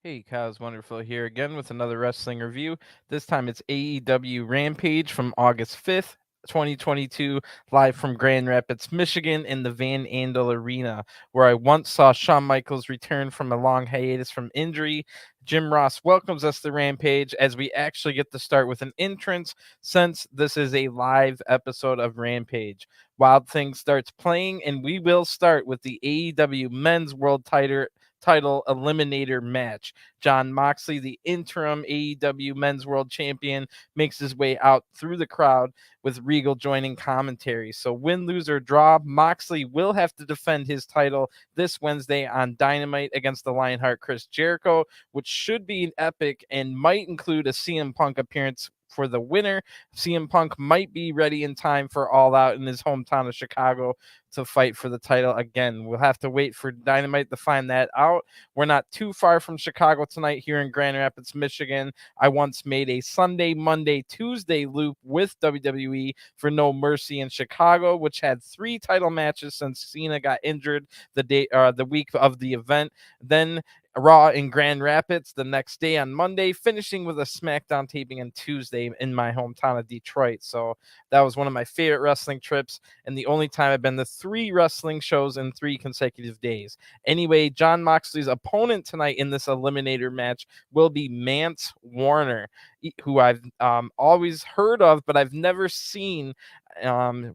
Hey, Kyle's Wonderful here again with another wrestling review. This time it's AEW Rampage from August 5th, 2022, live from Grand Rapids, Michigan in the Van Andel Arena, where I once saw Shawn Michaels return from a long hiatus from injury. Jim Ross welcomes us to Rampage as we actually get to start with an entrance since this is a live episode of Rampage. Wild Thing starts playing, and we will start with the AEW Men's World Title Eliminator match. Jon Moxley, the interim AEW Men's World Champion, makes his way out through the crowd with Regal joining commentary. So win, lose, or draw, Moxley will have to defend his title this Wednesday on Dynamite against the Lionheart Chris Jericho, which should be an epic and might include a CM Punk appearance for the winner. CM Punk might be ready in time for All Out in his hometown of Chicago to fight for the title again. We'll have to wait for Dynamite to find that out. We're not too far from Chicago tonight here in Grand Rapids, Michigan. I once made a Sunday, Monday, Tuesday loop with WWE for No Mercy in Chicago, which had 3 title matches since Cena got injured the week of the event. Then Raw in Grand Rapids the next day on Monday, finishing with a SmackDown taping on Tuesday in my hometown of Detroit. So that was one of my favorite wrestling trips and the only time I've been to 3 wrestling shows in 3 consecutive days. Anyway, Jon Moxley's opponent tonight in this Eliminator match will be Mance Warner, who I've always heard of, but I've never seen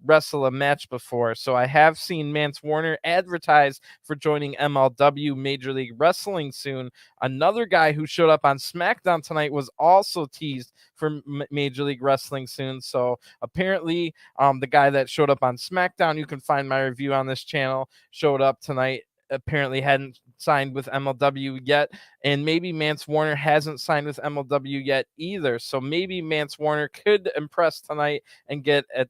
wrestle a match before. So I have seen Mance Warner advertised for joining MLW Major League Wrestling soon. Another guy who showed up on SmackDown tonight was also teased for Major League Wrestling soon. So apparently, the guy that showed up on SmackDown, you can find my review on this channel, showed up tonight. Apparently hadn't signed with MLW yet, and maybe Mance Warner hasn't signed with MLW yet either. So maybe Mance Warner could impress tonight and get a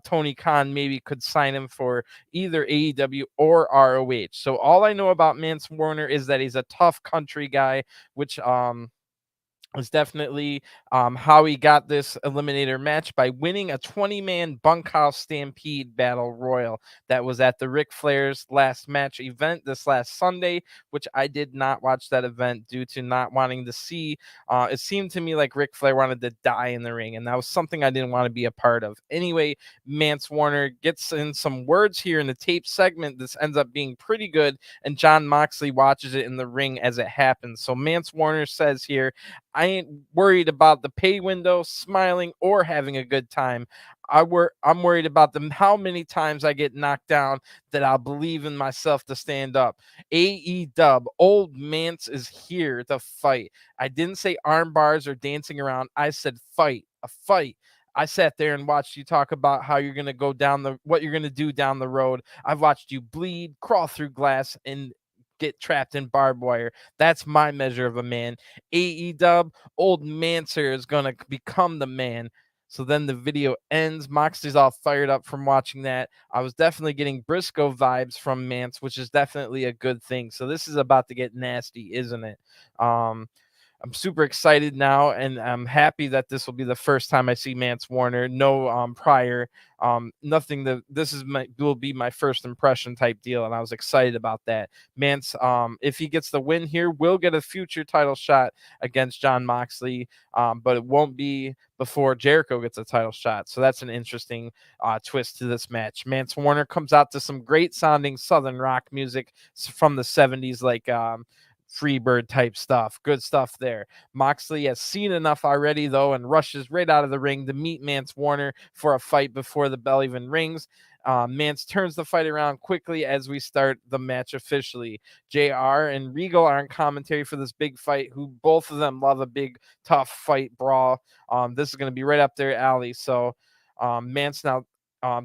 Tony Khan maybe could sign him for either AEW or ROH. So all I know about Mance Warner is that he's a tough country guy, which was definitely how he got this eliminator match by winning a 20-man bunkhouse stampede battle royal that was at the Ric Flair's last match event this last Sunday, which I did not watch that event due to not wanting to see. It seemed to me like Ric Flair wanted to die in the ring, and that was something I didn't want to be a part of. Anyway, Mance Warner gets in some words here in the tape segment. This ends up being pretty good, and Jon Moxley watches it in the ring as it happens. So Mance Warner says here, I ain't worried about the pay window, smiling, or having a good time. I'm worried about how many times I get knocked down that I'll believe in myself to stand up. AEW, old Mance is here to fight. I didn't say arm bars or dancing around. I said fight, a fight. I sat there and watched you talk about how you're going to go down what you're going to do down the road. I've watched you bleed, crawl through glass, and get trapped in barbed wire. That's my measure of a man. AEW, old Manser is going to become the man. So then the video ends. Moxley's all fired up from watching that. I was definitely getting Briscoe vibes from Mance, which is definitely a good thing. So this is about to get nasty, isn't it? I'm super excited now, and I'm happy that this will be the first time I see Mance Warner. No prior, nothing. Will be my first impression type deal, and I was excited about that. Mance, if he gets the win here, will get a future title shot against Jon Moxley, but it won't be before Jericho gets a title shot. So that's an interesting twist to this match. Mance Warner comes out to some great sounding Southern rock music from the 70s, like Freebird type stuff. Good stuff there. Moxley has seen enough already, though, and rushes right out of the ring to meet Mance Warner for a fight before the bell even rings. Mance turns the fight around quickly as we start the match officially. JR and Regal are in commentary for this big fight, who both of them love a big, tough fight brawl. This is going to be right up their alley. So Mance now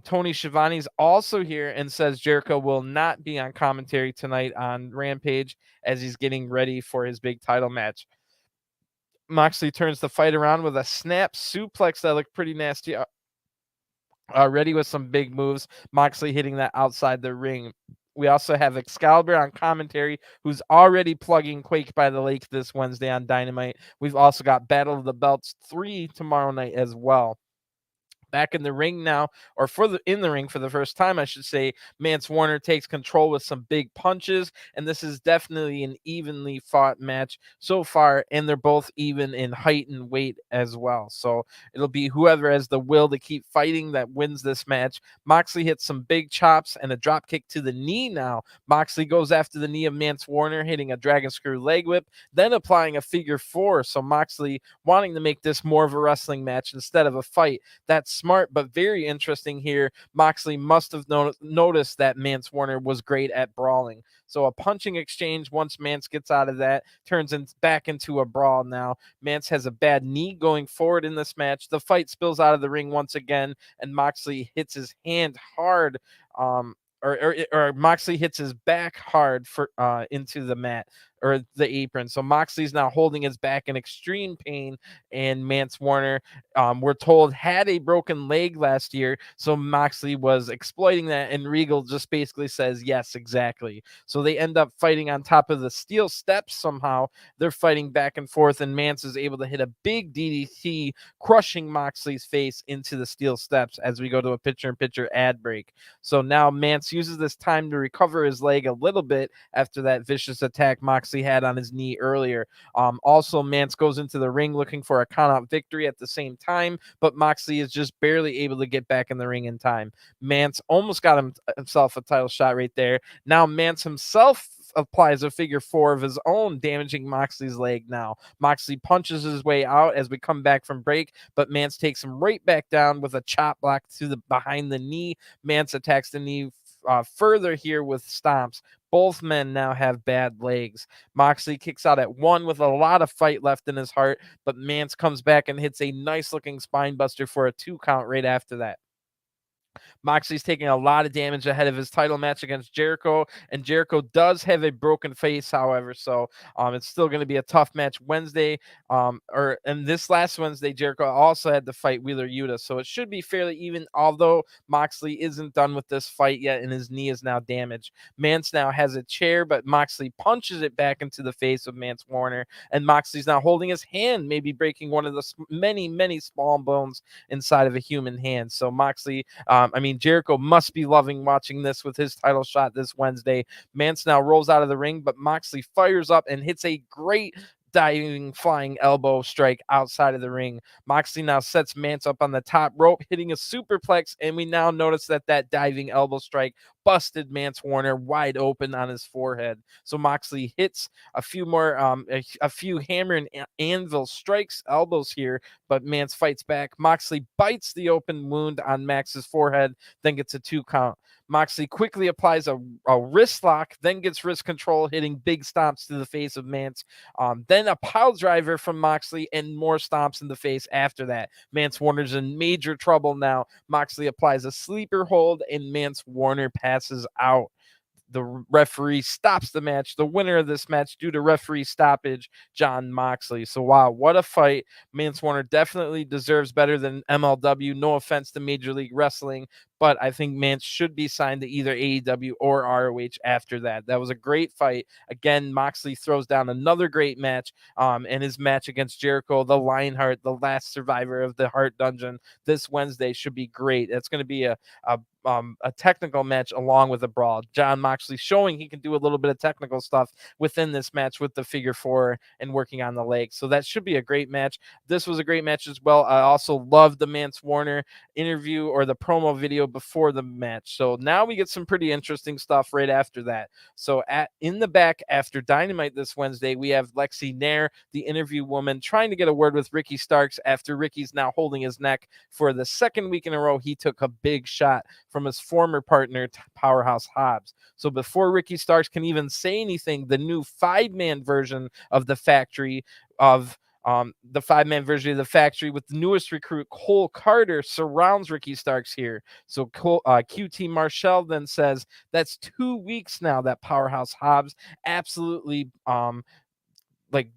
Tony Schiavone's also here and says Jericho will not be on commentary tonight on Rampage as he's getting ready for his big title match. Moxley turns the fight around with a snap suplex that looked pretty nasty. Ready with some big moves. Moxley hitting that outside the ring. We also have Excalibur on commentary, who's already plugging Quake by the Lake this Wednesday on Dynamite. We've also got Battle of the Belts 3 tomorrow night as well. back in the ring now, or in the ring for the first time, I should say. Mance Warner takes control with some big punches, and this is definitely an evenly fought match so far, and they're both even in height and weight as well. So it'll be whoever has the will to keep fighting that wins this match. Moxley hits some big chops and a drop kick to the knee now. Moxley goes after the knee of Mance Warner, hitting a dragon screw leg whip, then applying a figure four. So Moxley wanting to make this more of a wrestling match instead of a fight. That's smart, but very interesting here. Moxley must have noticed that Mance Warner was great at brawling. So a punching exchange once Mance gets out of that turns back into a brawl now. Mance has a bad knee going forward in this match. The fight spills out of the ring once again, and Moxley hits his hand hard. Or Moxley hits his back hard for into the mat or the apron. So Moxley's now holding his back in extreme pain, and Mance Warner, we're told, had a broken leg last year. So Moxley was exploiting that, and Regal just basically says, yes, exactly. So they end up fighting on top of the steel steps somehow. They're fighting back and forth, and Mance is able to hit a big DDT, crushing Moxley's face into the steel steps as we go to a picture-in-picture ad break. So now Mance uses this time to recover his leg a little bit after that vicious attack Moxley had on his knee earlier. Also, Mance goes into the ring looking for a count-out victory at the same time, but Moxley is just barely able to get back in the ring in time. Mance almost got himself a title shot right there. Now Mance himself applies a figure four of his own, damaging Moxley's leg now. Moxley punches his way out as we come back from break, but Mance takes him right back down with a chop block to the behind the knee. Mance attacks the knee further here with stomps. Both men now have bad legs. Moxley kicks out at one with a lot of fight left in his heart, but Mance comes back and hits a nice looking spine buster for a 2 count right after that. Moxley's taking a lot of damage ahead of his title match against Jericho, and Jericho does have a broken face, however, so it's still going to be a tough match Wednesday. And this last Wednesday, Jericho also had to fight Wheeler Yuta, so it should be fairly even, although Moxley isn't done with this fight yet, and his knee is now damaged. Mance now has a chair, but Moxley punches it back into the face of Mance Warner, and Moxley's now holding his hand, maybe breaking one of the many small bones inside of a human hand. So Moxley, Jericho must be loving watching this with his title shot this Wednesday. Mance now rolls out of the ring, but Moxley fires up and hits a great diving flying elbow strike outside of the ring. Moxley now sets Mance up on the top rope, hitting a superplex, and we now notice that diving elbow strike busted Mance Warner wide open on his forehead. So Moxley hits a few more, a few hammer and anvil strikes, elbows here, but Mance fights back. Moxley bites the open wound on Max's forehead, then gets a 2 count. Moxley quickly applies a wrist lock, then gets wrist control, hitting big stomps to the face of Mance. Then a pile driver from Moxley and more stomps in the face after that. Mance Warner's in major trouble now. Moxley applies a sleeper hold, and Mance Warner passes out. The referee stops the match. The winner of this match due to referee stoppage, Jon Moxley. So wow, what a fight. Mance Warner definitely deserves better than MLW. No offense to Major League Wrestling, but I think Mance should be signed to either AEW or ROH after that. That was a great fight. Again, Moxley throws down another great match, and his match against Jericho, the Lionheart, the last survivor of the Heart Dungeon, this Wednesday should be great. That's going to be a technical match along with a brawl. Jon Moxley showing he can do a little bit of technical stuff within this match with the figure four and working on the legs. So that should be a great match. This was a great match as well. I also loved the Mance Warner interview or the promo video before the match. So now we get some pretty interesting stuff right after that. So in the back after Dynamite this Wednesday, we have Lexi Nair, the interview woman, trying to get a word with Ricky Starks after Ricky's now holding his neck for the second week in a row. He took a big shot from his former partner, Powerhouse Hobbs. So before Ricky Starks can even say anything, the new 5-man version of the factory with the newest recruit, Cole Carter, surrounds Ricky Starks here. So QT Marshall then says, that's 2 weeks now that Powerhouse Hobbs absolutely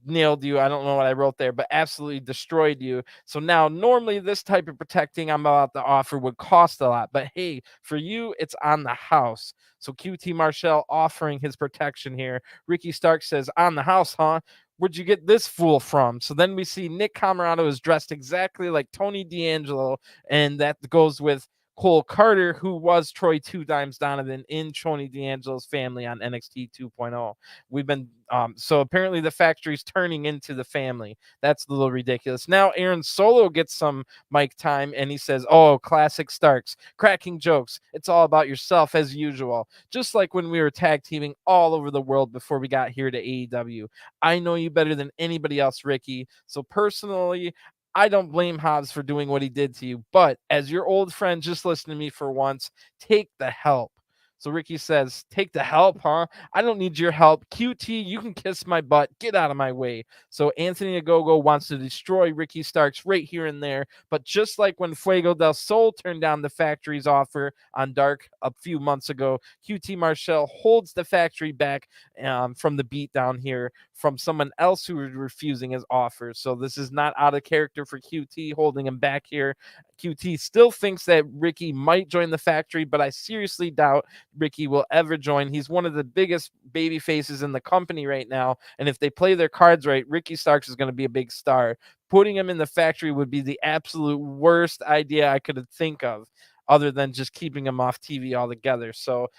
nailed you. I don't know what I wrote there, but absolutely destroyed you. So now normally this type of protecting I'm about to offer would cost a lot, but hey, for you, it's on the house. So QT Marshall offering his protection here. Ricky Starks says, on the house, huh? where'd you get this fool from? So then we see Nick Camarado is dressed exactly like Tony D'Angelo, and that goes with Cole Carter, who was Troy Two Dimes Donovan in Tony D'Angelo's family on NXT 2.0. We've been so apparently the factory's turning into the family. That's a little ridiculous. Now Aaron Solo gets some mic time, and he says, "Oh, classic Starks, cracking jokes. It's all about yourself as usual. Just like when we were tag teaming all over the world before we got here to AEW. I know you better than anybody else, Ricky. So personally, I don't blame Hobbs for doing what he did to you, but as your old friend, just listen to me for once. Take the help." So Ricky says, "Take the help, huh? I don't need your help. QT, you can kiss my butt. Get out of my way." So Anthony Ogogo wants to destroy Ricky Starks right here and there. But just like when Fuego del Sol turned down the factory's offer on Dark a few months ago, QT Marshall holds the factory back from the beatdown here from someone else who was refusing his offer. So this is not out of character for QT holding him back here. QT still thinks that Ricky might join the factory, but I seriously doubt Ricky will ever join. He's one of the biggest baby faces in the company right now. And if they play their cards right, Ricky Starks is going to be a big star. Putting him in the factory would be the absolute worst idea I could think of, other than just keeping him off TV altogether. So,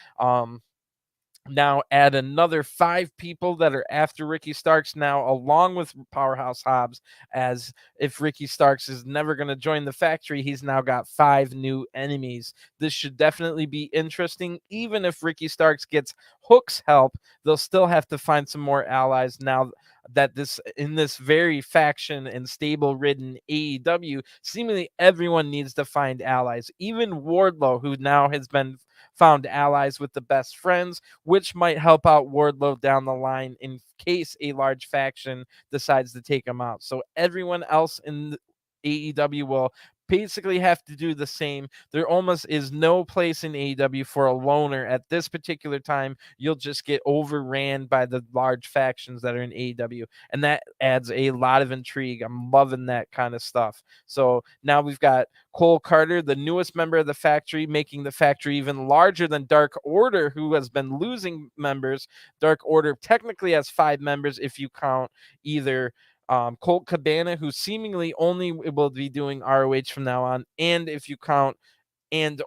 now add another 5 people that are after Ricky Starks now, along with Powerhouse Hobbs, as if Ricky Starks is never going to join the factory, he's now got 5 new enemies. This should definitely be interesting. Even if Ricky Starks gets Hook's help, they'll still have to find some more allies now that in this very faction and stable ridden AEW, seemingly everyone needs to find allies. Even Wardlow, who now has been found allies with the best friends, which might help out Wardlow down the line in case a large faction decides to take him out. So everyone else in AEW will basically have to do the same. There almost is no place in AEW for a loner at this particular time. You'll just get overran by the large factions that are in AEW, and that adds a lot of intrigue. I'm loving that kind of stuff. So now we've got Cole Carter, the newest member of the factory, making the factory even larger than Dark Order, who has been losing members. Dark Order technically has 5 members if you count either Colt Cabana, who seemingly only will be doing ROH from now on, and if you count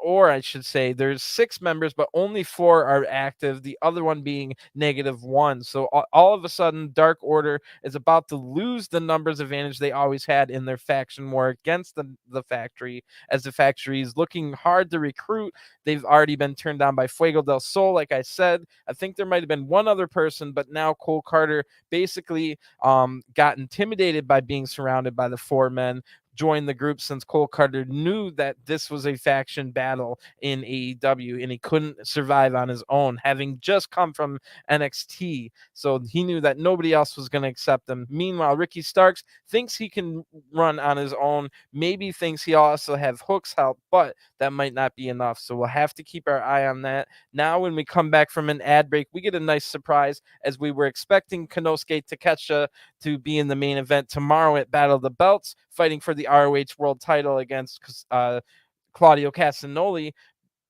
or I should say, there's 6 members, but only 4 are active, the other one being -1. So all of a sudden, Dark Order is about to lose the numbers advantage they always had in their faction war against the factory, as the factory is looking hard to recruit. They've already been turned down by Fuego del Sol, like I said. I think there might have been one other person, but now Cole Carter basically got intimidated by being surrounded by the 4 men, joined the group, since Cole Carter knew that this was a faction battle in AEW and he couldn't survive on his own, having just come from NXT. So he knew that nobody else was going to accept him. Meanwhile, Ricky Starks thinks he can run on his own, maybe thinks he also have Hook's help, but that might not be enough. So we'll have to keep our eye on that. Now, when we come back from an ad break, we get a nice surprise, as we were expecting Konosuke Takeshita to be in the main event tomorrow at Battle of the Belts, fighting for the ROH World Title against Claudio Castanoli,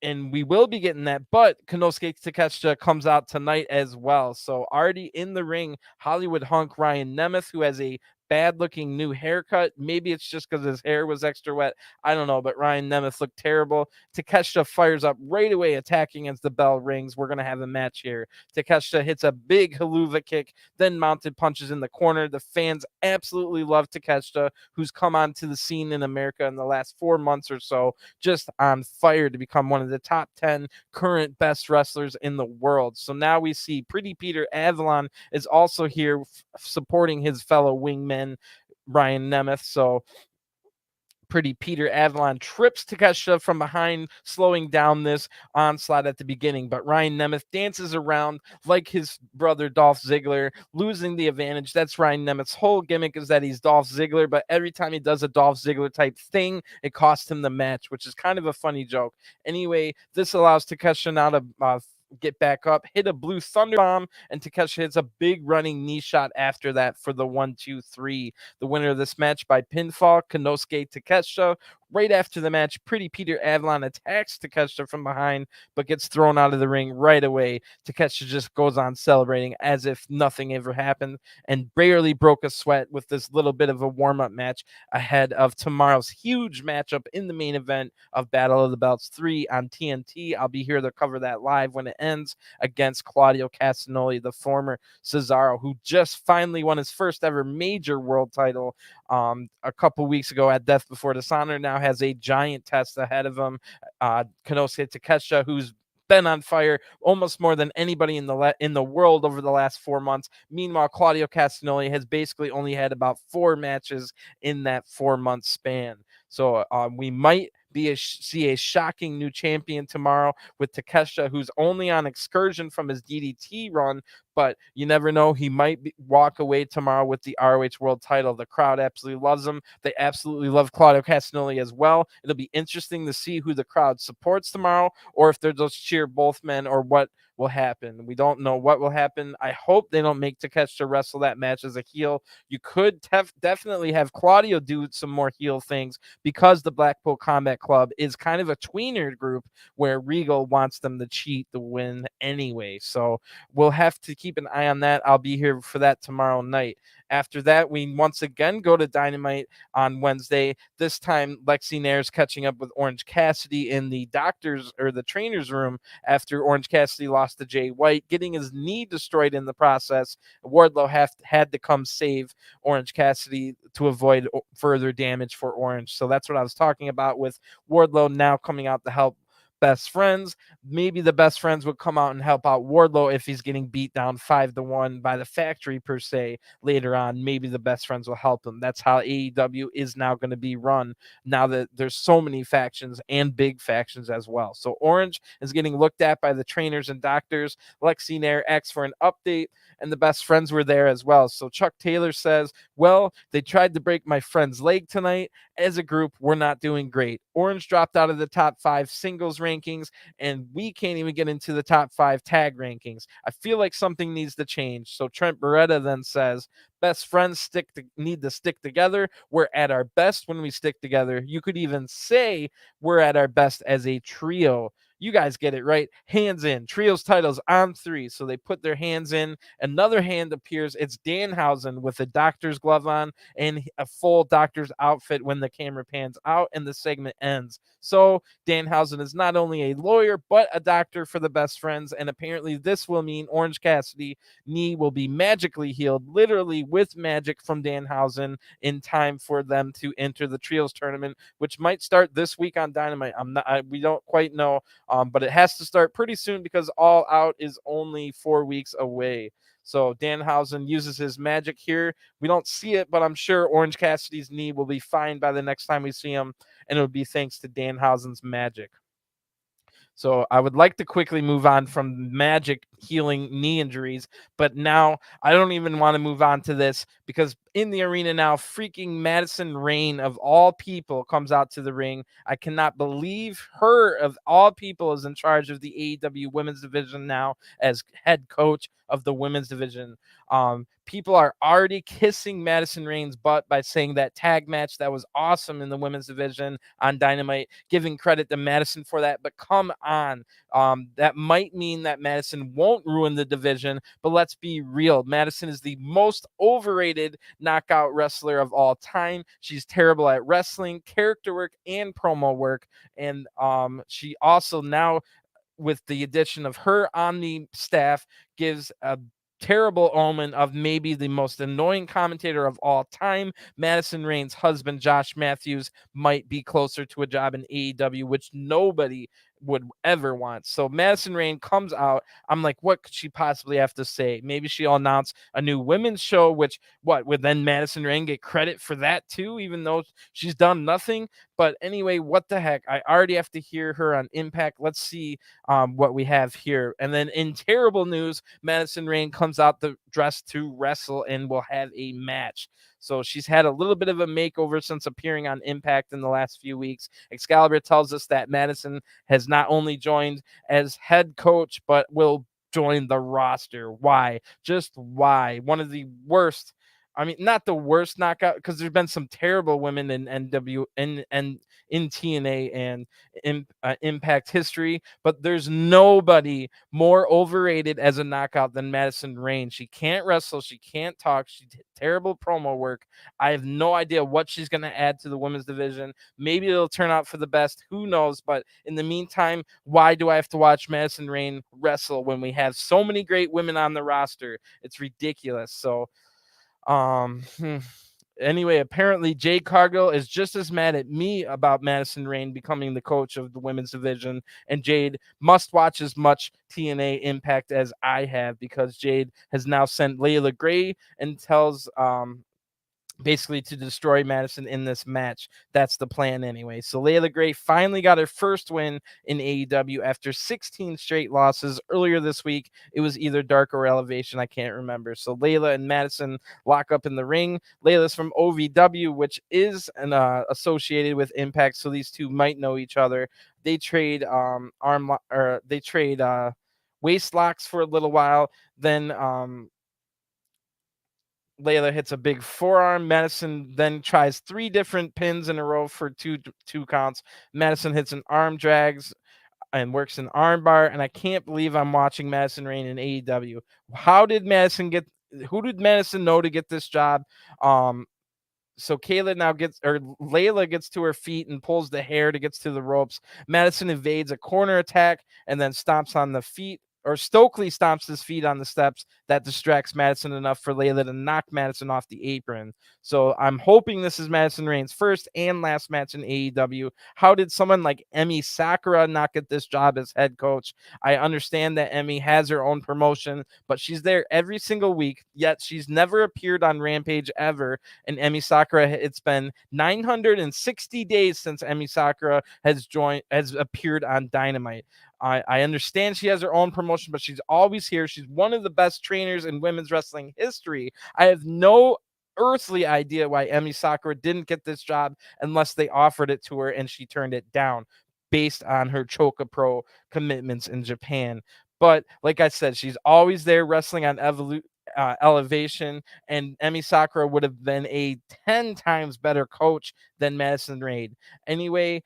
and we will be getting that. But Konosuke Takeshita comes out tonight as well. So already in the ring, Hollywood hunk Ryan Nemeth, who has a bad-looking new haircut. Maybe it's just because his hair was extra wet. I don't know, but Ryan Nemeth looked terrible. Takeshita fires up right away, attacking as the bell rings. We're going to have a match here. Takeshita hits a big haluva kick, then mounted punches in the corner. The fans absolutely love Takeshita, who's come onto the scene in America in the last 4 months or so, just on fire to become one of the top 10 current best wrestlers in the world. So now we see Pretty Peter Avalon is also here supporting his fellow wingman, Ryan Nemeth. So Pretty Peter Avalon trips Takeshita from behind, slowing down this onslaught at the beginning. But Ryan Nemeth dances around like his brother Dolph Ziggler, losing the advantage. That's Ryan Nemeth's whole gimmick, is that he's Dolph Ziggler, but every time he does a Dolph Ziggler type thing, it costs him the match, which is kind of a funny joke. Anyway, this allows Takeshita now to get back up, hit a blue thunder bomb, and Takeshita hits a big running knee shot after that for the 1-2-3. The winner of this match by pinfall, Konosuke Takeshita, Right after the match, Pretty Peter Avalon attacks Takeshita from behind, but gets thrown out of the ring right away. Takeshita just goes on celebrating as if nothing ever happened and barely broke a sweat with this little bit of a warm-up match ahead of tomorrow's huge matchup in the main event of Battle of the Belts 3 on TNT. I'll be here to cover that live when it ends against Claudio Castanoli, the former Cesaro, who just finally won his first ever major world title a couple weeks ago at Death Before Dishonor. Now has a giant test ahead of him. Konosuke Takeshita, who's been on fire almost more than anybody in the world over the last 4 months. Meanwhile, Claudio Castanoli has basically only had about 4 matches in that 4-month span. So we might see a shocking new champion tomorrow with Takeshita, who's only on excursion from his DDT run, but you never know. He might walk away tomorrow with the ROH World title. The crowd absolutely loves him. They absolutely love Claudio Castanoli as well. It'll be interesting to see who the crowd supports tomorrow, or if they'll just cheer both men, or what will happen. We don't know what will happen. I hope they don't make Takeshita wrestle that match as a heel. You could definitely have Claudio do some more heel things, because the Blackpool Combat Club is kind of a tweener group where Regal wants them to cheat to win anyway. So we'll have to keep an eye on that. I'll be here for that tomorrow night. After that, we once again go to Dynamite on Wednesday. This time, Lexi Nair's catching up with Orange Cassidy in the doctor's or the trainer's room after Orange Cassidy lost to Jay White, getting his knee destroyed in the process. Wardlow had to come save Orange Cassidy to avoid further damage for Orange. So that's what I was talking about, with Wardlow now coming out to help Best Friends. Maybe the Best Friends would come out and help out Wardlow if he's getting beat down 5-1 by the Factory per se later on. Maybe the Best Friends will help him. That's how AEW is now going to be run, now that there's so many factions and big factions as well. So Orange is getting looked at by the trainers and doctors. Lexi Nair asks for an update, and the Best Friends were there as well. So Chuck Taylor says, well, they tried to break my friend's leg tonight. As a group, we're not doing great. Orange dropped out of the top 5 singles rankings, and we can't even get into the top 5 tag rankings. I feel like something needs to change. So Trent Beretta then says, Best Friends need to stick together. We're at our best when we stick together. You could even say we're at our best as a trio. You guys get it, right? Hands in. Trios titles on 3. So they put their hands in. Another hand appears. It's Danhausen with a doctor's glove on and a full doctor's outfit when the camera pans out and the segment ends. So Danhausen is not only a lawyer, but a doctor for the Best Friends. And apparently this will mean Orange Cassidy knee will be magically healed, literally with magic from Danhausen, in time for them to enter the Trios tournament, which might start this week on Dynamite. We don't quite know. But it has to start pretty soon, because All Out is only 4 weeks away. So Danhausen uses his magic here. We don't see it, but I'm sure Orange Cassidy's knee will be fine by the next time we see him, and it would be thanks to Danhausen's magic. So I would like to quickly move on from magic healing knee injuries, but now I don't even want to move on to this, because in the arena now, freaking Madison Rayne of all people comes out to the ring. I cannot believe her of all people is in charge of the AEW women's division now as head coach of the women's division. People are already kissing Madison Rayne's butt by saying that tag match that was awesome in the women's division on Dynamite, giving credit to Madison for that. But come on, that might mean that Madison won't ruin the division, but let's be real. Madison is the most overrated knockout wrestler of all time. She's terrible at wrestling, character work, and promo work. And she also now, with the addition of her on the staff, gives a terrible omen of maybe the most annoying commentator of all time. Madison Rayne's husband, Josh Matthews, might be closer to a job in AEW, which nobody would ever want. So Madison Rayne comes out. I'm like, what could she possibly have to say? Maybe she'll announce a new women's show, which would then Madison Rayne get credit for that too, even though she's done nothing? But anyway, what the heck? I already have to hear her on Impact. Let's see what we have here. And then in terrible news, Madison Rayne comes out dressed to wrestle and will have a match. So she's had a little bit of a makeover since appearing on Impact in the last few weeks. Excalibur tells us that Madison has not only joined as head coach, but will join the roster. Why? Just why? One of the worst I mean, not the worst knockout, because there's been some terrible women in NW and in TNA and in Impact history, but there's nobody more overrated as a knockout than Madison Rayne. She can't wrestle, she can't talk, she did terrible promo work. I have no idea what she's going to add to the women's division. Maybe it'll turn out for the best. Who knows? But in the meantime, why do I have to watch Madison Rayne wrestle when we have so many great women on the roster? It's ridiculous. So, um, hmm. Anyway, apparently Jade Cargill is just as mad at me about Madison Rayne becoming the coach of the women's division, and Jade must watch as much TNA Impact as I have, because Jade has now sent Leila Gray and tells basically to destroy Madison in this match. That's the plan anyway. So Leila Gray finally got her first win in AEW after 16 straight losses. Earlier this week, it was either Dark or Elevation. I can't remember. So Leila and Madison lock up in the ring. Leila's from OVW, which is associated with Impact, so these two might know each other. They trade waist locks for a little while. Then Leila hits a big forearm. Madison then tries 3 different pins in a row for two counts. Madison hits an arm drags and works an arm bar, and I can't believe I'm watching Madison Rayne in AEW. Who did Madison know to get this job? So Leila gets to her feet and pulls the hair to get to the ropes. Madison evades a corner attack and then stomps on the feet, or Stokely stomps his feet on the steps. That distracts Madison enough for Leila to knock Madison off the apron. So I'm hoping this is Madison Rayne's first and last match in AEW. How did someone like Emi Sakura not get this job as head coach? I understand that Emi has her own promotion, but she's there every single week, yet she's never appeared on Rampage ever. And Emi Sakura, it's been 960 days since Emi Sakura has appeared on Dynamite. I understand she has her own promotion, but she's always here. She's one of the best trainers in women's wrestling history. I have no earthly idea why Emi Sakura didn't get this job unless they offered it to her and she turned it down based on her Choka Pro commitments in Japan. But like I said, she's always there wrestling on Elevation, and Emi Sakura would have been a 10 times better coach than Madison Rayne. Anyway,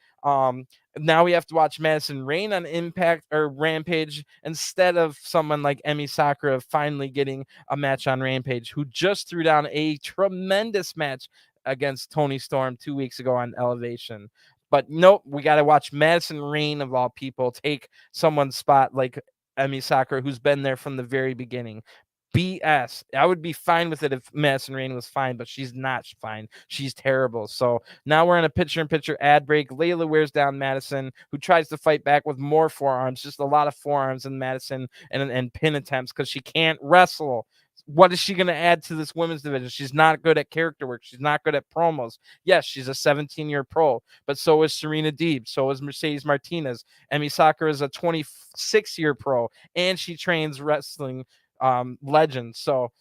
now we have to watch Madison Rayne on Impact or Rampage instead of someone like Emi Sakura finally getting a match on Rampage, who just threw down a tremendous match against Toni Storm 2 weeks ago on Elevation. But nope, we got to watch Madison Rayne, of all people, take someone's spot like Emi Sakura, who's been there from the very beginning. BS. I would be fine with it if Madison Rayne was fine, but she's not fine. She's terrible. So now we're in a picture-in-picture ad break. Leila wears down Madison, who tries to fight back with more forearms, just a lot of forearms in Madison and pin attempts because she can't wrestle. What is she going to add to this women's division? She's not good at character work. She's not good at promos. Yes, she's a 17-year pro, but so is Serena Deeb. So is Mercedes Martinez. Emi Sakura is a 26-year pro, and she trains wrestling legends. So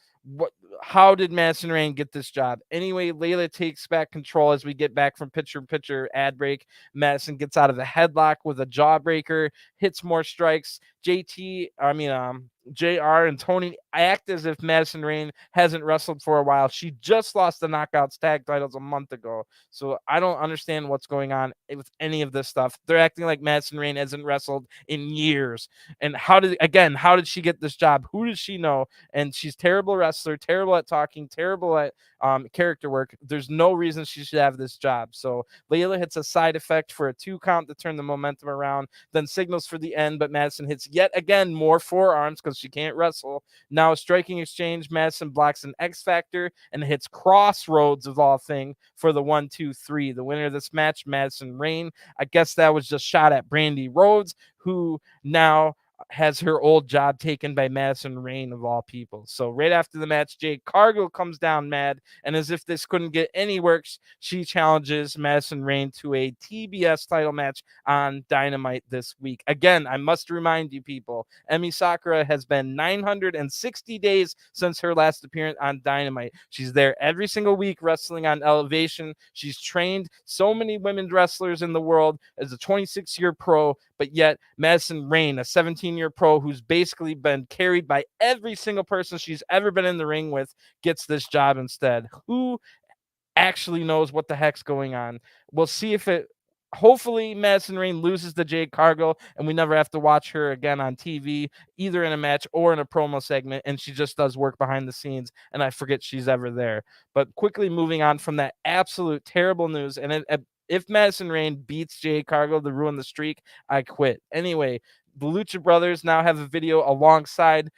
how did Madison Rayne get this job? Anyway, Leila takes back control as we get back from picture ad break. Madison gets out of the headlock with a jawbreaker, hits more strikes. JR and Tony act as if Madison Rayne hasn't wrestled for a while. She just lost the Knockouts tag titles a month ago. So I don't understand what's going on with any of this stuff. They're acting like Madison Rayne hasn't wrestled in years. And how did she get this job? Who does she know? And she's terrible wrestler, terrible at talking, terrible at character work. There's no reason she should have this job. So Leila hits a side effect for a 2 count to turn the momentum around, then signals for the end, but Madison hits yet again more forearms because she can't wrestle. Now a striking exchange. Madison blocks an X Factor and hits Crossroads of all thing for the 1-2-3. The winner of this match, Madison Rayne. I guess that was just shot at Brandy Rhodes, who now has her old job taken by Madison Rayne, of all people. So right after the match, Jade Cargill comes down mad, and as if this couldn't get any worse, she challenges Madison Rayne to a TBS title match on Dynamite this week. Again, I must remind you people, Emi Sakura has been 960 days since her last appearance on Dynamite. She's there every single week wrestling on Elevation. She's trained so many women wrestlers in the world as a 26-year pro, but yet Madison Rayne, a 17-year pro who's basically been carried by every single person she's ever been in the ring with, gets this job instead. Who actually knows what the heck's going on? We'll see if it. Hopefully, Madison Rayne loses to Jade Cargill, and we never have to watch her again on TV, either in a match or in a promo segment, and she just does work behind the scenes, and I forget she's ever there. But quickly moving on from that absolute terrible news, and if Madison Rayne beats Jade Cargill to ruin the streak, I quit. Anyway, the Lucha Brothers now have a video alongside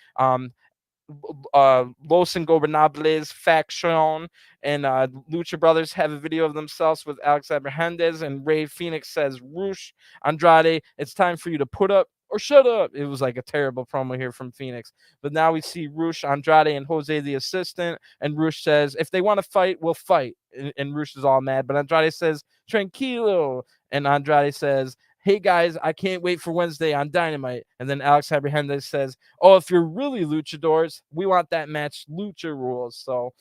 Los Ingobernables faction, and Lucha Brothers have a video of themselves with Alex Abrahandes, and Ray Phoenix says, Rush Andrade, it's time for you to put up or shut up. It was like a terrible promo here from Phoenix. But now we see Rush, Andrade, and Jose the assistant, and Rush says, if they want to fight, we'll fight. And Rush is all mad, but Andrade says, tranquilo. And Andrade says, hey guys, I can't wait for Wednesday on Dynamite. And then Alex Abrahandes says, oh, if you're really luchadors, we want that match lucha rules. So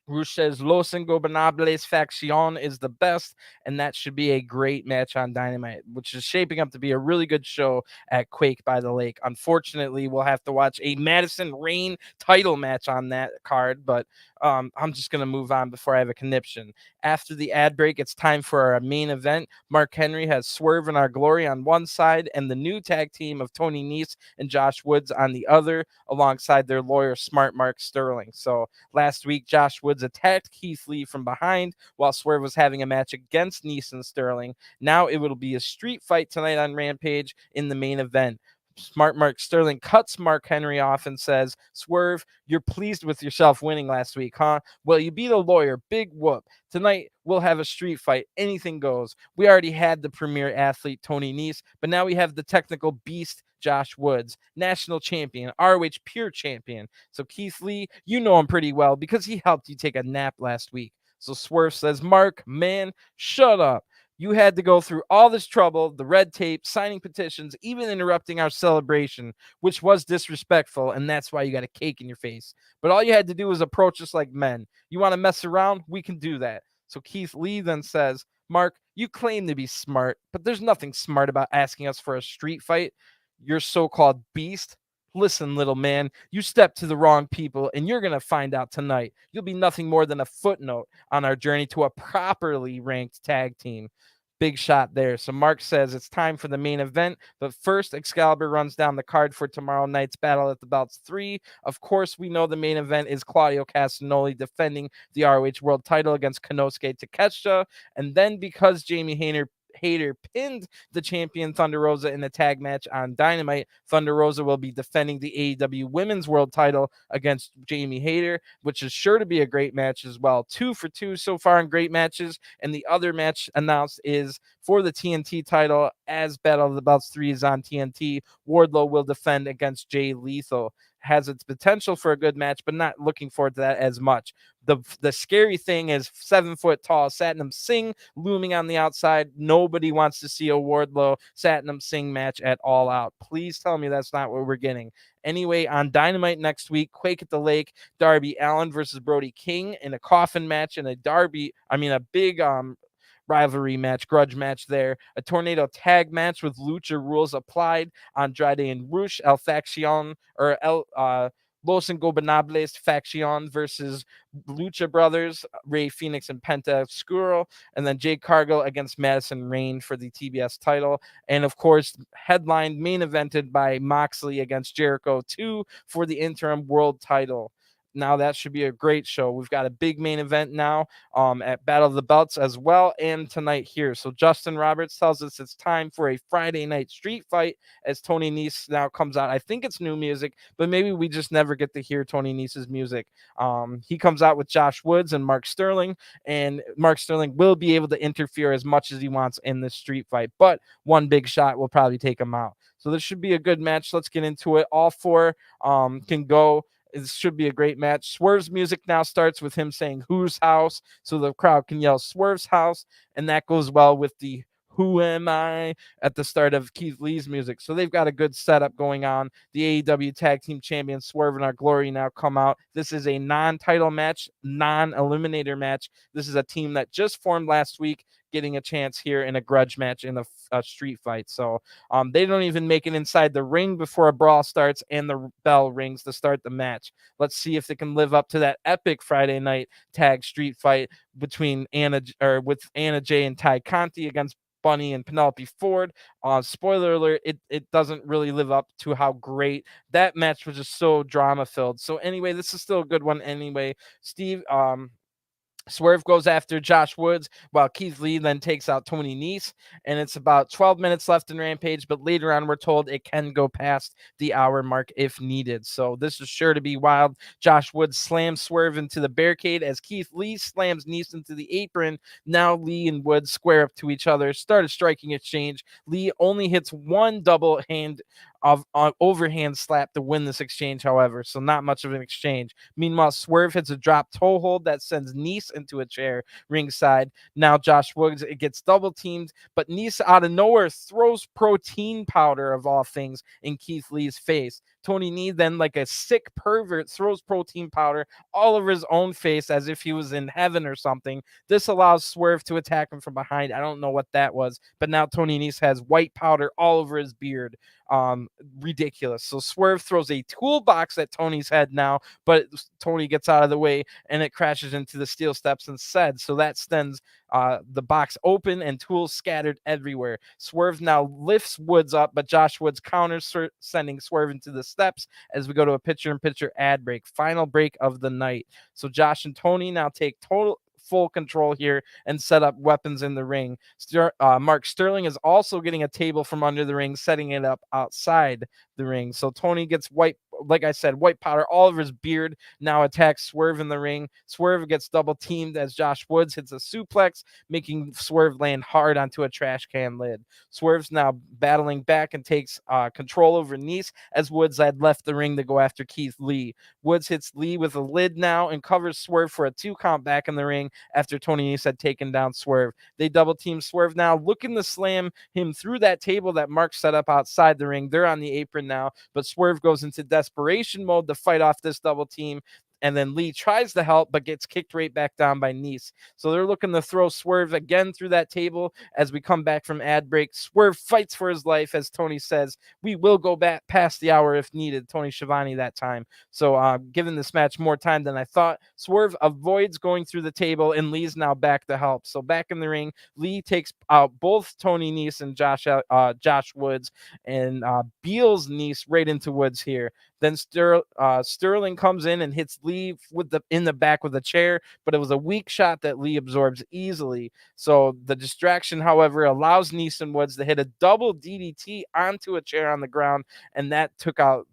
Rush says Los Ingobernables faction is the best, and that should be a great match on Dynamite, which is shaping up to be a really good show at Quake by the Lake. Unfortunately, we'll have to watch a Madison Rayne title match on that card, but I'm just going to move on before I have a conniption. After the ad break, it's time for our main event. Mark Henry has Swerve and Our Glory on one side, and the new tag team of Tony Nese and Josh Woods on the other, alongside their lawyer, Smart Mark Sterling. So last week, Josh Woods attacked Keith Lee from behind while Swerve was having a match against Nese and Sterling. Now it will be a street fight tonight on Rampage in the main event. Smart Mark Sterling cuts Mark Henry off and says, Swerve, you're pleased with yourself winning last week, huh? Well, you beat a lawyer. Big whoop. Tonight, we'll have a street fight. Anything goes. We already had the premier athlete, Tony Nese, but now we have the technical beast, Josh Woods, national champion, ROH pure champion. So Keith Lee, you know him pretty well because he helped you take a nap last week. So Swerve says, Mark, man, shut up. You had to go through all this trouble, the red tape, signing petitions, even interrupting our celebration, which was disrespectful, and that's why you got a cake in your face. But all you had to do was approach us like men. You want to mess around? We can do that. So Keith Lee then says, Mark, you claim to be smart, but there's nothing smart about asking us for a street fight. Your so-called beast. Listen, little man, you stepped to the wrong people, and you're going to find out tonight. You'll be nothing more than a footnote on our journey to a properly ranked tag team. Big shot there. So Mark says it's time for the main event, but first Excalibur runs down the card for tomorrow night's Battle at the Belts 3. Of course, we know the main event is Claudio Castanoli defending the ROH World title against Konosuke Takeshita, and then because Jamie Hayter pinned the champion Thunder Rosa in a tag match on Dynamite, Thunder Rosa will be defending the AEW Women's World title against Jamie Hayter, which is sure to be a great match as well. 2 for 2 so far in great matches, and the other match announced is for the TNT title as Battle of the Belts 3 is on TNT. Wardlow will defend against Jay Lethal. Has its potential for a good match, but not looking forward to that as much. The scary thing is 7 foot tall Satnam Singh looming on the outside. Nobody wants to see a Wardlow Satnam Singh match at All Out. Please tell me that's not what we're getting. Anyway, on Dynamite next week, Quake at the Lake, Darby Allin versus Brody King in a coffin match, and a big rivalry match, grudge match there. A tornado tag match with lucha rules applied. Andrade and Rush, El Faction, or Los Ingobernables Faction versus Lucha Brothers, Ray Phoenix and Penta Oscuro, and then Jade Cargill against Madison Rayne for the TBS title. And of course, headlined, main evented by Moxley against Jericho 2 for the interim world title. Now that should be a great show. We've got a big main event now at Battle of the Belts as well, and tonight here. So Justin Roberts tells us it's time for a Friday night street fight as Tony Nese now comes out. I think it's new music, but maybe we just never get to hear Tony Nese's music. He comes out with Josh Woods and Mark Sterling, and Mark Sterling will be able to interfere as much as he wants in this street fight, but one big shot will probably take him out. So this should be a good match. Let's get into it. All four can go. It should be a great match. Swerve's music now starts with him saying whose house, so the crowd can yell Swerve's house, and that goes well with the who am I at the start of Keith Lee's music. So they've got a good setup going on. The AEW Tag Team Champions Swerve and Our Glory now come out. This is a non-title match, non-eliminator match. This is a team that just formed last week, getting a chance here in a grudge match in a street fight. So they don't even make it inside the ring before a brawl starts and the bell rings to start the match. Let's see if they can live up to that epic Friday night tag street fight between with Anna Jay and Ty Conti against Bunny and Penelope Ford. Spoiler alert, it doesn't really live up to how great that match was, just so drama filled. So anyway, this is still a good one anyway. Steve, Swerve goes after Josh Woods while Keith Lee then takes out Tony Nese, and it's about 12 minutes left in Rampage, but later on we're told it can go past the hour mark if needed. So this is sure to be wild. Josh Woods slams Swerve into the barricade as Keith Lee slams Nese into the apron. Now Lee and Woods square up to each other, start a striking exchange. Lee only hits one double hand of overhand slap to win this exchange, however, so not much of an exchange. Meanwhile, Swerve hits a drop toe hold that sends Nese into a chair ringside. Now Josh Woods, it gets double teamed, but Nese out of nowhere throws protein powder, of all things, in Keith Lee's face. Tony Nese then, like a sick pervert, throws protein powder all over his own face as if he was in heaven or something. This allows Swerve to attack him from behind. I don't know what that was, but now Tony Nese has white powder all over his beard. Ridiculous. So Swerve throws a toolbox at Tony's head now, but Tony gets out of the way and it crashes into the steel steps instead. So that sends the box open and tools scattered everywhere. Swerve now lifts Woods up, but Josh Woods counters, sending Swerve into the steps as we go to a picture-in-picture ad break. Final break of the night. So Josh and Tony now take full control here and set up weapons in the ring. Mark Sterling is also getting a table from under the ring, setting it up outside the ring. So Tony gets white powder all over his beard, now attacks Swerve in the ring. Swerve gets double teamed as Josh Woods hits a suplex, making Swerve land hard onto a trash can lid. Swerve's now battling back and takes control over Nese as Woods had left the ring to go after Keith Lee. Woods hits Lee with a lid now and covers Swerve for a 2 count back in the ring after Tony Nese had taken down Swerve. They double team Swerve now, looking to slam him through that table that Mark set up outside the ring. They're on the apron now, but Swerve goes into desperation mode to fight off this double team. And then Lee tries to help, but gets kicked right back down by Nese. So they're looking to throw Swerve again through that table as we come back from ad break. Swerve fights for his life, as Tony says, we will go back past the hour if needed. Tony Schiavone that time. So giving this match more time than I thought. Swerve avoids going through the table, and Lee's now back to help. So back in the ring, Lee takes out both Tony Nese and Josh Woods, and Beals Nese right into Woods here. Then Sterling comes in and hits Lee in the back with a chair, but it was a weak shot that Lee absorbs easily. So the distraction, however, allows Nese and Woods to hit a double DDT onto a chair on the ground, and that took out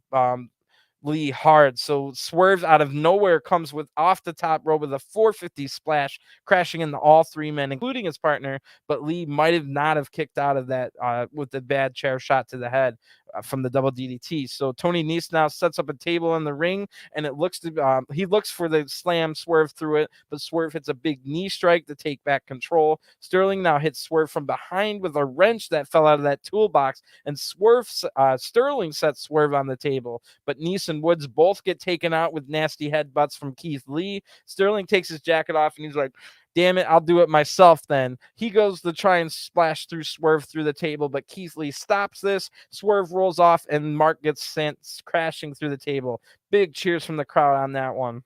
Lee hard. So Swerve out of nowhere comes with off the top rope with a 450 splash, crashing into all 3 men, including his partner. But Lee might have not have kicked out of that with the bad chair shot to the head from the double DDT. So Tony Nese now sets up a table in the ring, and it looks to he looks for the slam. Swerve through it, but Swerve hits a big knee strike to take back control. Sterling now hits Swerve from behind with a wrench that fell out of that toolbox, and Sterling sets Swerve on the table. But Nese and Woods both get taken out with nasty headbutts from Keith Lee. Sterling takes his jacket off and he's like, damn it, I'll do it myself then. He goes to try and splash through Swerve through the table, but Keith Lee stops this. Swerve rolls off and Mark gets sent crashing through the table. Big cheers from the crowd on that one,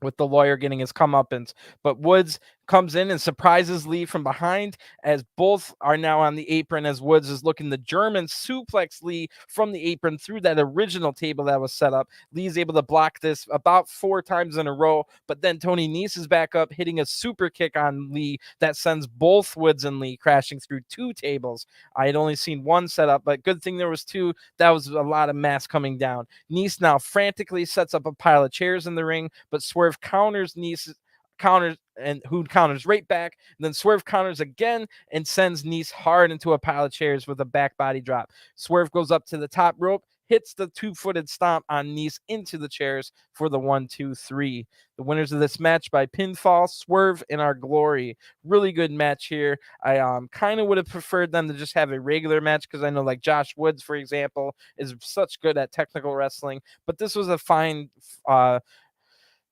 with the lawyer getting his comeuppance. But Woods comes in and surprises Lee from behind as both are now on the apron, as Woods is looking to German suplex Lee from the apron through that original table that was set up. Lee's able to block this about 4 times in a row, but then Tony Nese is back up, hitting a super kick on Lee that sends both Woods and Lee crashing through 2 tables. I had only seen 1 set up, but good thing there was 2. That was a lot of mass coming down. Nese now frantically sets up a pile of chairs in the ring, but Swerve counters who counters right back. And then Swerve counters again and sends Nese hard into a pile of chairs with a back body drop. Swerve goes up to the top rope, hits the 2-footed stomp on Nese into the chairs for the 1-2-3. The winners of this match by pinfall, Swerve and Our Glory. Really good match here. I kind of would have preferred them to just have a regular match, because I know like Josh Woods, for example, is such good at technical wrestling. But this was a fine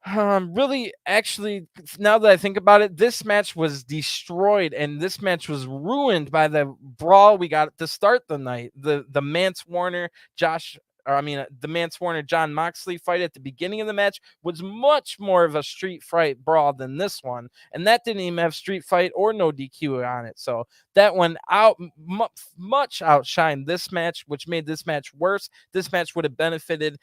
Really, actually, now that I think about it, this match was destroyed and this match was ruined by the brawl we got to start the night. The Mance Warner the Mance Warner John Moxley fight at the beginning of the match was much more of a street fight brawl than this one, and that didn't even have street fight or no DQ on it. So that one much outshined this match, which made this match worse. This match would have benefited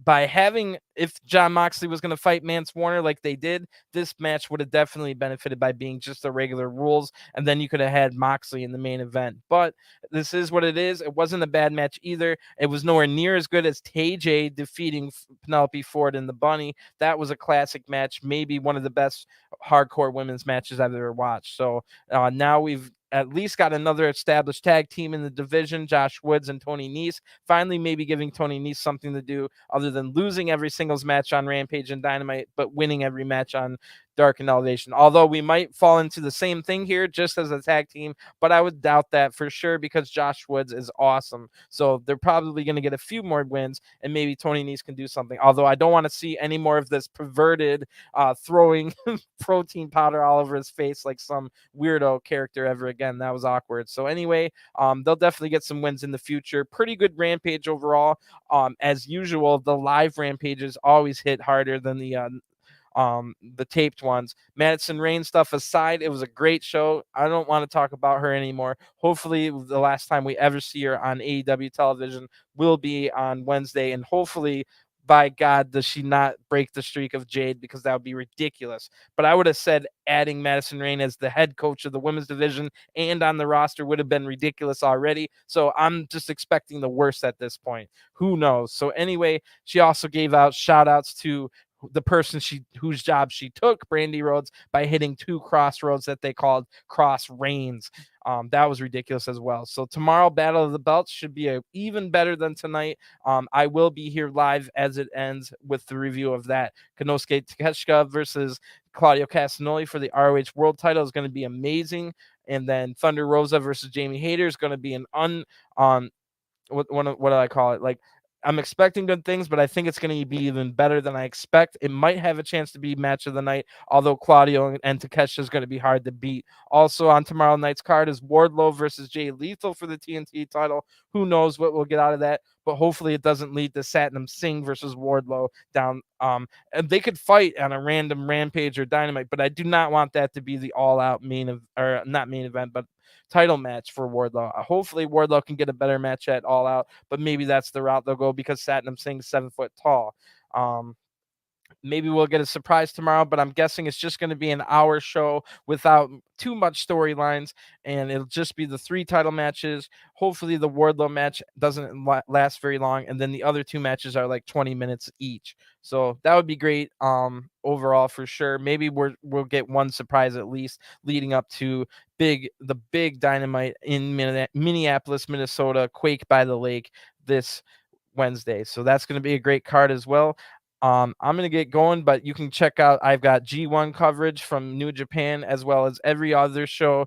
by having, if John Moxley was going to fight Mance Warner like they did, this match would have definitely benefited by being just the regular rules, and then you could have had Moxley in the main event. But this is what it is. It wasn't a bad match either. It was nowhere near as good as TJ defeating Penelope Ford and the Bunny. That was a classic match, maybe one of the best hardcore women's matches I've ever watched. So now we've at least got another established tag team in the division, Josh Woods and Tony Nese, finally maybe giving Tony Nese something to do other than losing every singles match on Rampage and Dynamite, but winning every match on Dark and Elevation. Although we might fall into the same thing here just as a tag team, but I would doubt that for sure because Josh Woods is awesome. So they're probably going to get a few more wins, and maybe Tony Nese can do something. Although I don't want to see any more of this perverted throwing protein powder all over his face like some weirdo character ever again. That was awkward. So anyway, they'll definitely get some wins in the future. Pretty good Rampage overall. As usual, the live Rampages always hit harder than the taped ones. Madison Rayne stuff aside, it was a great show. I don't want to talk about her anymore. Hopefully the last time we ever see her on AEW television will be on Wednesday, and hopefully, by God, does she not break the streak of Jade, because that would be ridiculous. But I would have said adding Madison Rayne as the head coach of the women's division and on the roster would have been ridiculous already. So I'm just expecting the worst at this point. Who knows? So anyway, she also gave out shout outs to the person whose job she took, Brandy Rhodes, by hitting 2 crossroads that they called cross reigns. That was ridiculous as well. So tomorrow, Battle of the Belts should be even better than tonight. I will be here live as it ends with the review of that. Konosuke Takeshita versus Claudio Castanoli for the ROH World Title is going to be amazing. And then Thunder Rosa versus Jamie Hayter is going to be what do I call it? Like, I'm expecting good things, but I think it's going to be even better than I expect. It might have a chance to be match of the night, although Claudio and Takeshita is going to be hard to beat. Also on tomorrow night's card is Wardlow versus Jay Lethal for the TNT title. Who knows what we'll get out of that, but hopefully it doesn't lead to Satnam Singh versus Wardlow down. And they could fight on a random Rampage or Dynamite, but I do not want that to be the all-out not main event, but title match for Wardlow. Hopefully Wardlow can get a better match at All Out, but maybe that's the route they'll go because Satnam Singh's 7 foot tall. Maybe we'll get a surprise tomorrow, but I'm guessing it's just going to be an hour show without too much storylines, and it'll just be the 3 title matches. Hopefully the Wardlow match doesn't last very long, and then the other 2 matches are like 20 minutes each. So that would be great overall for sure. Maybe we'll get one surprise at least leading up to the big Dynamite in Minneapolis, Minnesota, Quake by the Lake this Wednesday. So that's going to be a great card as well. I'm going to get going, but you can check out, I've got G1 coverage from New Japan as well as every other show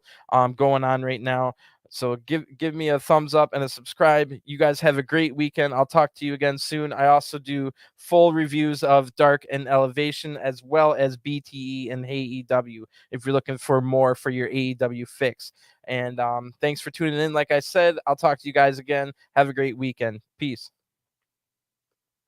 going on right now. So give me a thumbs up and a subscribe. You guys have a great weekend. I'll talk to you again soon. I also do full reviews of Dark and Elevation as well as BTE and AEW if you're looking for more for your AEW fix. And thanks for tuning in. Like I said, I'll talk to you guys again. Have a great weekend. Peace.